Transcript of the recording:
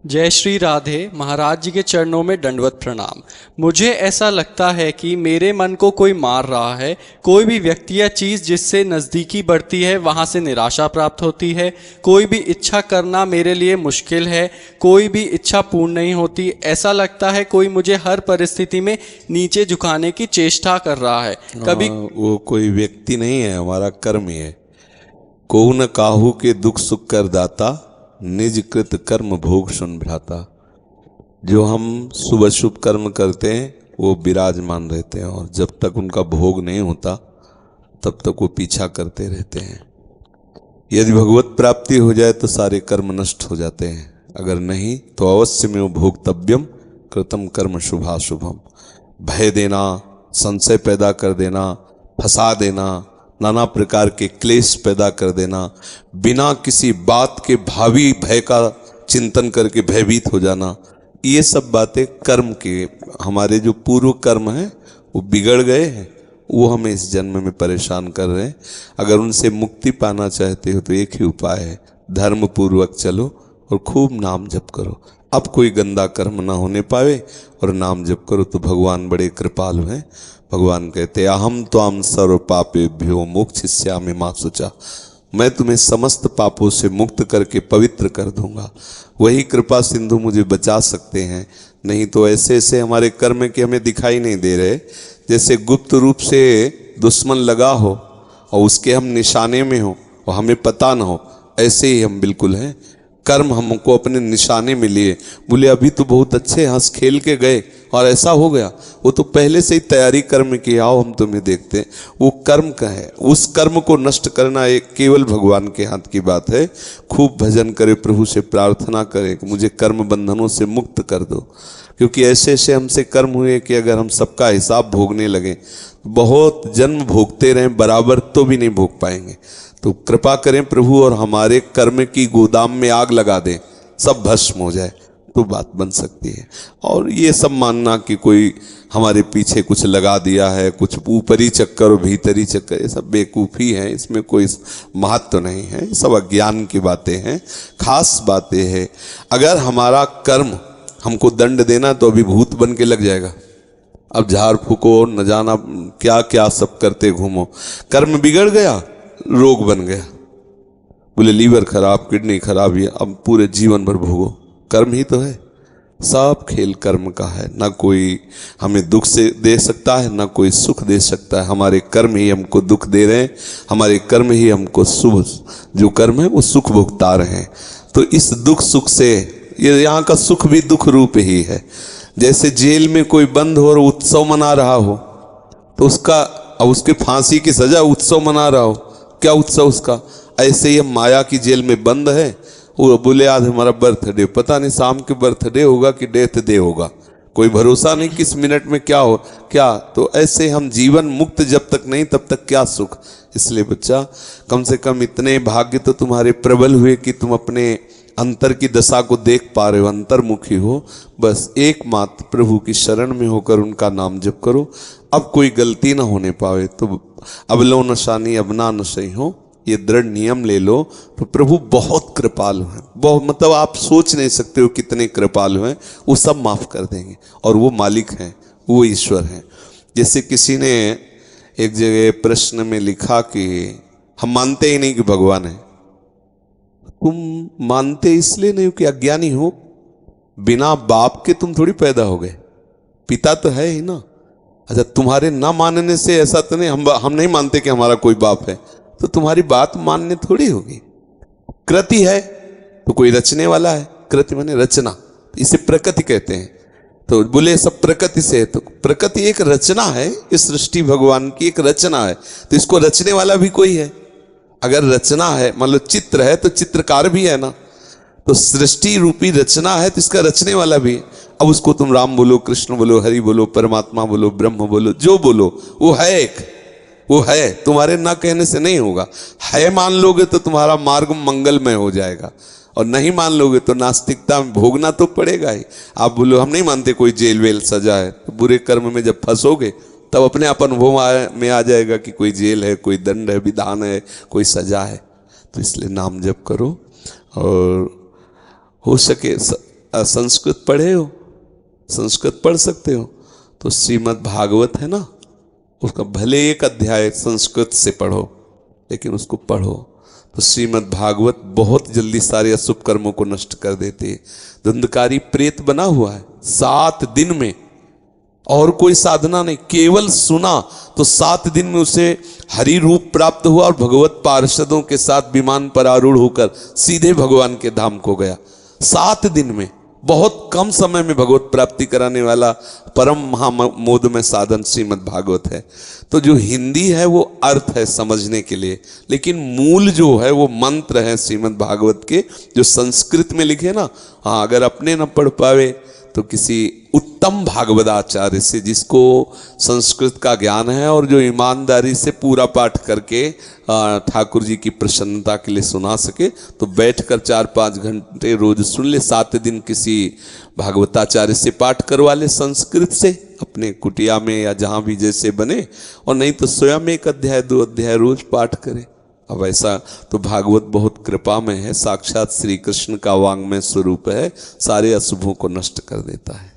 जय श्री राधे। महाराज जी के चरणों में दंडवत प्रणाम। मुझे ऐसा लगता है कि मेरे मन को कोई मार रहा है। कोई भी व्यक्ति या चीज़ जिससे नज़दीकी बढ़ती है वहाँ से निराशा प्राप्त होती है। कोई भी इच्छा करना मेरे लिए मुश्किल है। कोई भी इच्छा पूर्ण नहीं होती। ऐसा लगता है कोई मुझे हर परिस्थिति में नीचे झुकाने की चेष्टा कर रहा है। कभी वो कोई व्यक्ति नहीं है, हमारा कर्म ही है। को न काहू के दुख सुख कर दाता, निज कृत कर्म भोग सुन भ्राता। जो हम शुभ शुभ कर्म करते हैं वो विराजमान रहते हैं, और जब तक उनका भोग नहीं होता तब तक वो पीछा करते रहते हैं। यदि भगवत प्राप्ति हो जाए तो सारे कर्म नष्ट हो जाते हैं, अगर नहीं तो अवश्य में वो भोक्तव्यम कृतम कर्म शुभाशुभम। भय देना, संशय पैदा कर देना, फंसा देना, नाना प्रकार के क्लेश पैदा कर देना, बिना किसी बात के भावी भय का चिंतन करके भयभीत हो जाना, ये सब बातें कर्म के, हमारे जो पूर्व कर्म हैं वो बिगड़ गए हैं, वो हमें इस जन्म में परेशान कर रहे हैं। अगर उनसे मुक्ति पाना चाहते हो तो एक ही उपाय है, धर्म पूर्वक चलो और खूब नाम जप करो। अब कोई गंदा कर्म ना होने पावे और नाम जप करो तो भगवान बड़े कृपालु हैं। भगवान कहते अहम त्वाम सर्व पापेभ्यो मोक्षयिष्यामि मा शुचा। मैं तुम्हें समस्त पापों से मुक्त करके पवित्र कर दूंगा। वही कृपा सिंधु मुझे बचा सकते हैं, नहीं तो ऐसे ऐसे हमारे कर्म के हमें दिखाई नहीं दे रहे। जैसे गुप्त रूप से दुश्मन लगा हो और उसके हम निशाने में हो और हमें पता ना हो, ऐसे ही हम बिल्कुल हैं। कर्म हमको अपने निशाने में लिए, बोले अभी तो बहुत अच्छे हंस खेल के गए और ऐसा हो गया। वो तो पहले से ही तैयारी कर्म की, आओ हम तुम्हें देखते हैं। वो कर्म का है, उस कर्म को नष्ट करना एक केवल भगवान के हाथ की बात है। खूब भजन करे, प्रभु से प्रार्थना करे कि मुझे कर्म बंधनों से मुक्त कर दो, क्योंकि ऐसे ऐसे हमसे कर्म हुए कि अगर हम सबका हिसाब भोगने लगे, बहुत जन्म भोगते रहें बराबर तो भी नहीं भोग पाएंगे। तो कृपा करें प्रभु और हमारे कर्म की गोदाम में आग लगा दें, सब भस्म हो जाए, तो बात बन सकती है। और ये सब मानना कि कोई हमारे पीछे कुछ लगा दिया है, कुछ ऊपरी चक्कर और भीतरी चक्कर, ये सब बेवकूफ़ी है, इसमें कोई महत्व नहीं है, ये सब अज्ञान की बातें हैं। खास बातें हैं, अगर हमारा कर्म हमको दंड देना तो अभी भूत बन के लग जाएगा। अब झाड़ फूको, न जाना क्या क्या सब करते घूमो, कर्म बिगड़ गया, रोग बन गया, बोले लीवर खराब, किडनी खराब, ये अब पूरे जीवन भर भोगो। कर्म ही तो है, सब खेल कर्म का है। ना कोई हमें दुख से दे सकता है, ना कोई सुख दे सकता है। हमारे कर्म ही हमको दुख दे रहे हैं, हमारे कर्म ही हमको शुभ जो कर्म है वो सुख भुगता रहे हैं। तो इस दुख सुख से, ये यहाँ का सुख भी दुख रूप ही है। जैसे जेल में कोई बंद हो और उत्सव मना रहा हो, तो उसका, अब उसके फांसी की सजा उत्सव मना रहा हो, क्या उत्सव उसका। ऐसे ही हम माया की जेल में बंद है। वो बोले आज हमारा बर्थडे, पता नहीं शाम के बर्थडे होगा कि डेथ डे होगा, कोई भरोसा नहीं किस मिनट में क्या हो क्या। तो ऐसे हम जीवन मुक्त जब तक नहीं तब तक क्या सुख। इसलिए बच्चा, कम से कम इतने भाग्य तो तुम्हारे प्रबल हुए कि तुम अपने अंतर की दशा को देख पा रहे हो, अंतर्मुखी हो। बस एकमात्र प्रभु की शरण में होकर उनका नाम जप करो। अब कोई गलती ना होने पावे तो अब लो नशानी अब ना नशई हो, ये दृढ़ नियम ले लो। तो प्रभु बहुत कृपालु हैं, बहुत, मतलब आप सोच नहीं सकते हो कितने कृपालु हैं। वो सब माफ कर देंगे और वो मालिक हैं, वो ईश्वर हैं। जैसे किसी ने एक जगह प्रश्न में लिखा कि हम मानते ही नहीं कि भगवान है। तुम मानते इसलिए नहीं हो कि अज्ञानी हो, बिना बाप के तुम थोड़ी पैदा हो गए, पिता तो है ही ना। अच्छा, तुम्हारे ना मानने से ऐसा तो नहीं, हम नहीं मानते कि हमारा कोई बाप है, तो तुम्हारी बात मानने थोड़ी होगी। कृति है तो कोई रचने वाला है, कृति माने रचना, इसे प्रकृति कहते हैं। तो बोले सब प्रकृति से है, तो प्रकृति एक रचना है, इस सृष्टि भगवान की एक रचना है, तो इसको रचने वाला भी कोई है। अगर रचना है, मान लो चित्र है तो चित्रकार भी है ना, तो सृष्टि रूपी रचना है तो इसका रचने वाला भी है। अब उसको तुम राम बोलो, कृष्ण बोलो, हरि बोलो, परमात्मा बोलो, ब्रह्म बोलो, जो बोलो, वो है एक, वो है, तुम्हारे ना कहने से नहीं होगा। है मान लोगे तो तुम्हारा मार्ग मंगलमय हो जाएगा, और नहीं मान लोगे तो नास्तिकता में भोगना तो पड़ेगा ही। आप बोलो हम नहीं मानते कोई जेल वेल सजा है, तो बुरे कर्म में जब फंसोगे तब अपने आप अनुभव में आ जाएगा कि कोई जेल है, कोई दंड है, विधान है, कोई सजा है। तो इसलिए नाम जप करो, और हो सके संस्कृत पढ़े हो, संस्कृत पढ़ सकते हो, तो श्रीमद् भागवत है ना, उसका भले एक अध्याय संस्कृत से पढ़ो, लेकिन उसको पढ़ो। तो श्रीमद् भागवत बहुत जल्दी सारे अशुभ कर्मों को नष्ट कर देते। धुंधकारी प्रेत बना हुआ है 7 दिन में, और कोई साधना नहीं, केवल सुना तो 7 दिन में उसे हरि रूप प्राप्त हुआ और भगवत पार्षदों के साथ विमान पर आरूढ़ होकर सीधे भगवान के धाम को गया। 7 दिन में, बहुत कम समय में भगवत प्राप्ति कराने वाला परम महामोदमय साधन श्रीमद् भागवत है। तो जो हिंदी है वो अर्थ है समझने के लिए, लेकिन मूल जो है वो मंत्र है श्रीमद् भागवत के, जो संस्कृत में लिखे ना। हाँ, अगर अपने न पढ़ पावे तो किसी उत्तम भागवताचार्य से, जिसको संस्कृत का ज्ञान है और जो ईमानदारी से पूरा पाठ करके ठाकुर जी की प्रसन्नता के लिए सुना सके, तो बैठकर 4-5 घंटे रोज सुन ले। 7 दिन किसी भागवताचार्य से पाठ करवा ले संस्कृत से, अपने कुटिया में या जहाँ भी जैसे बने, और नहीं तो स्वयं 1 अध्याय 2 अध्याय रोज पाठ करे। अब ऐसा तो भागवत बहुत कृपा में है, साक्षात श्री कृष्ण का वांग्मय स्वरूप है, सारे अशुभों को नष्ट कर देता है।